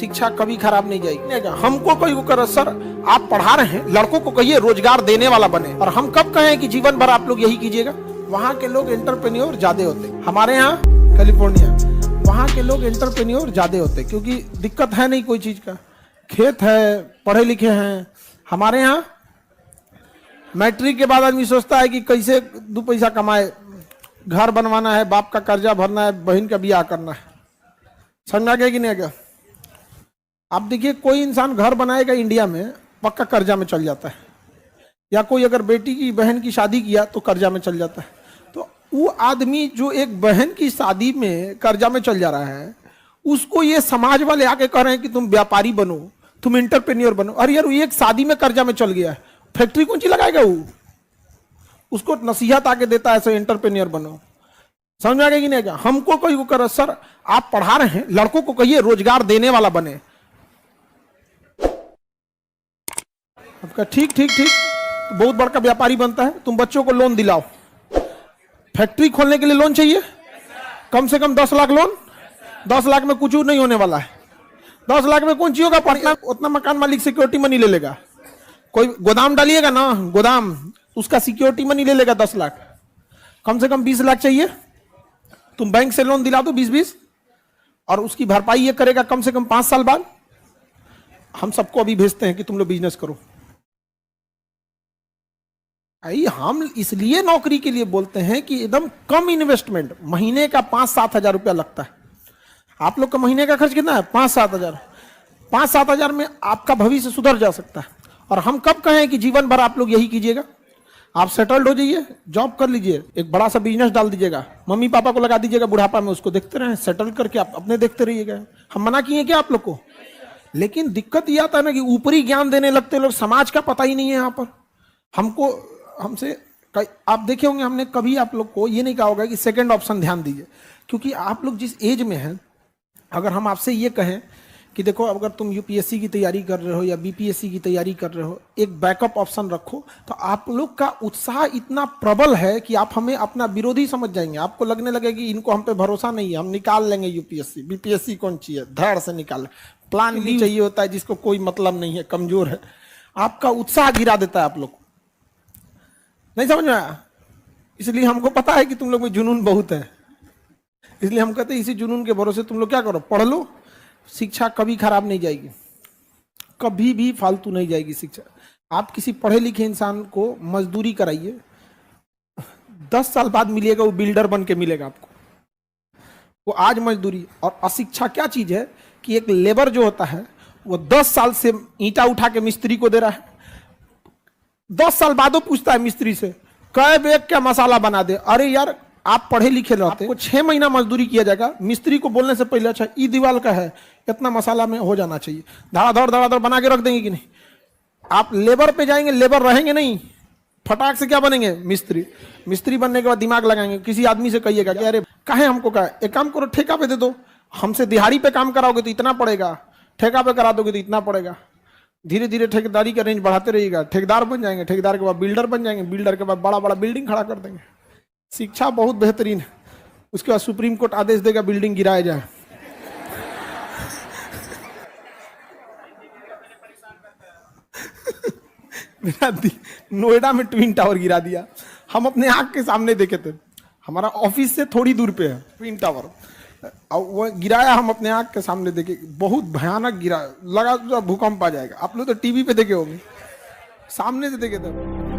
शिक्षा कभी खराब नहीं जाएगी। हमको कोई वो कर, सर आप पढ़ा रहे हैं, लड़कों को कहिए रोजगार देने वाला बने, और हम कब कहें कि जीवन भर आप लोग यही कीजिएगा। वहाँ के लोग एंटरप्रेन्योर ज्यादा होते, हमारे यहाँ कैलिफोर्निया वहाँ के लोग एंटरप्रेन्योर ज्यादा होते, क्योंकि दिक्कत है नहीं कोई चीज का, खेत है, पढ़े लिखे हैं। हमारे यहाँ मैट्रिक के बाद आदमी सोचता है कि कैसे 2 पैसा कमाए, घर बनवाना है, बाप का कर्जा भरना है, बहन का ब्याह करना है। समझ आ गया कि नहीं? क्या आप देखिए, कोई इंसान घर बनाएगा इंडिया में पक्का कर्जा में चल जाता है, या कोई अगर बेटी की बहन की शादी किया तो कर्जा में चल जाता है। तो वो आदमी जो एक बहन की शादी में कर्जा में चल जा रहा है, उसको ये समाज वाले आके कह रहे हैं कि तुम व्यापारी बनो, तुम एंटरप्रेन्योर बनो। अरे यार, एक शादी में कर्जा में चल गया है, फैक्ट्री कौन सी लगाएगा वो? उसको नसीहत आके देता है ऐसे एंटरप्रेन्योर बनो। समझ में आ गया कि नहीं? क्या हमको कोई वो कर, सर आप पढ़ा रहे हैं, लड़कों को कहिए रोजगार देने वाला बने। आपका ठीक ठीक ठीक, तो बहुत बड़ा व्यापारी बनता है। तुम बच्चों को लोन दिलाओ, फैक्ट्री खोलने के लिए लोन चाहिए, कम से कम 10 लाख लोन। 10 लाख में कुछ नहीं होने वाला है। 10 लाख में कौन सी होगा? पटना उतना मकान मालिक सिक्योरिटी मनी ले लेगा। कोई गोदाम डालिएगा ना, गोदाम, उसका सिक्योरिटी मनी ले लेगा 10 लाख। कम से कम 20 लाख चाहिए। तुम बैंक से लोन दिला दो 20-20, और उसकी भरपाई ये करेगा कम से कम 5 साल बाद। हम सबको अभी भेजते हैं कि तुम लोग बिजनेस करो। आई हम इसलिए नौकरी के लिए बोलते हैं कि एकदम कम इन्वेस्टमेंट, महीने का 5-7 हजार रुपया लगता है। आप लोग का महीने का खर्च कितना है? 5-7 हजार। 5-7 हजार में आपका भविष्य सुधर जा सकता है। और हम कब कहें कि जीवन भर आप लोग यही कीजिएगा? आप सेटल्ड हो जाइए, जॉब कर लीजिए, एक बड़ा सा बिजनेस डाल दीजिएगा, मम्मी पापा को लगा दीजिएगा, बुढ़ापा में उसको देखते रहें, सेटल करके आप अपने देखते रहिएगा। हम मना किए क्या आप लोग को? लेकिन दिक्कत यह आता है ना कि ऊपरी ज्ञान देने लगते लोग, समाज का पता ही नहीं है। यहाँ पर हमको हमसे आप देखे होंगे, हमने कभी आप लोग को ये नहीं कहा होगा कि सेकंड ऑप्शन ध्यान दीजिए, क्योंकि आप लोग जिस एज में हैं, अगर हम आपसे ये कहें कि देखो अगर तुम यूपीएससी की तैयारी कर रहे हो या बीपीएससी की तैयारी कर रहे हो, एक बैकअप ऑप्शन रखो, तो आप लोग का उत्साह इतना प्रबल है कि आप हमें अपना विरोधी समझ जाएंगे। आपको लगने लगे कि इनको हम पे भरोसा नहीं है, हम निकाल लेंगे यूपीएससी, बीपीएससी कौन चाहिए, धड़ से निकाल। प्लान भी चाहिए होता है जिसको कोई मतलब नहीं है, कमजोर है। आपका उत्साह गिरा देता है आप लोग। नहीं समझ में आया? इसलिए हमको पता है कि तुम लोग में जुनून बहुत है, इसलिए हम कहते हैं इसी जुनून के भरोसे तुम लोग क्या करो, पढ़ लो। शिक्षा कभी खराब नहीं जाएगी, कभी भी फालतू नहीं जाएगी शिक्षा। आप किसी पढ़े लिखे इंसान को मजदूरी कराइए, 10 साल बाद मिलेगा वो बिल्डर बन के मिलेगा आपको। वो आज मजदूरी। और अशिक्षा क्या चीज है कि एक लेबर जो होता है वो 10 साल से ईंटा उठा के मिस्त्री को दे रहा है, 10 साल बाद वो पूछता है मिस्त्री से कै बैग क्या मसाला बना दे। अरे यार, आप पढ़े लिखे रहते को 6 महीना मजदूरी किया जाएगा, मिस्त्री को बोलने से पहले अच्छा ई दीवार का है, इतना मसाला में हो जाना चाहिए, धड़ाधड़ बना के रख देंगे कि नहीं? आप लेबर पे जाएंगे, लेबर रहेंगे नहीं, फटाक से क्या बनेंगे? मिस्त्री। मिस्त्री बनने के बाद दिमाग लगाएंगे। किसी आदमी से कहिएगा कि अरे काहे हमको कहा, एक काम करो ठेका पे दे दो, हमसे दिहाड़ी पे काम कराओगे तो इतना पड़ेगा, ठेका पे करा दोगे तो इतना पड़ेगा। धीरे धीरे ठेकेदारी का रेंज बढ़ाते रहिएगा, ठेकेदार बन जाएंगे, ठेकेदार के बाद बिल्डर बन जाएंगे, बिल्डर के बाद बड़ा बड़ा बिल्डिंग खड़ा कर देंगे। शिक्षा बहुत बेहतरीन है। उसके बाद सुप्रीम कोर्ट आदेश देगा बिल्डिंग गिराया जाए। नोएडा में ट्विन टावर गिरा दिया, हम अपने आंख के सामने देखे थे। हमारा ऑफिस से थोड़ी दूर पे है ट्विन टावर, और वो गिराया हम अपने आंख के सामने देखे, बहुत भयानक गिरा, लगा भूकंप आ जाएगा। आप लोग तो टीवी पे देखे होंगे, सामने से देखे थे।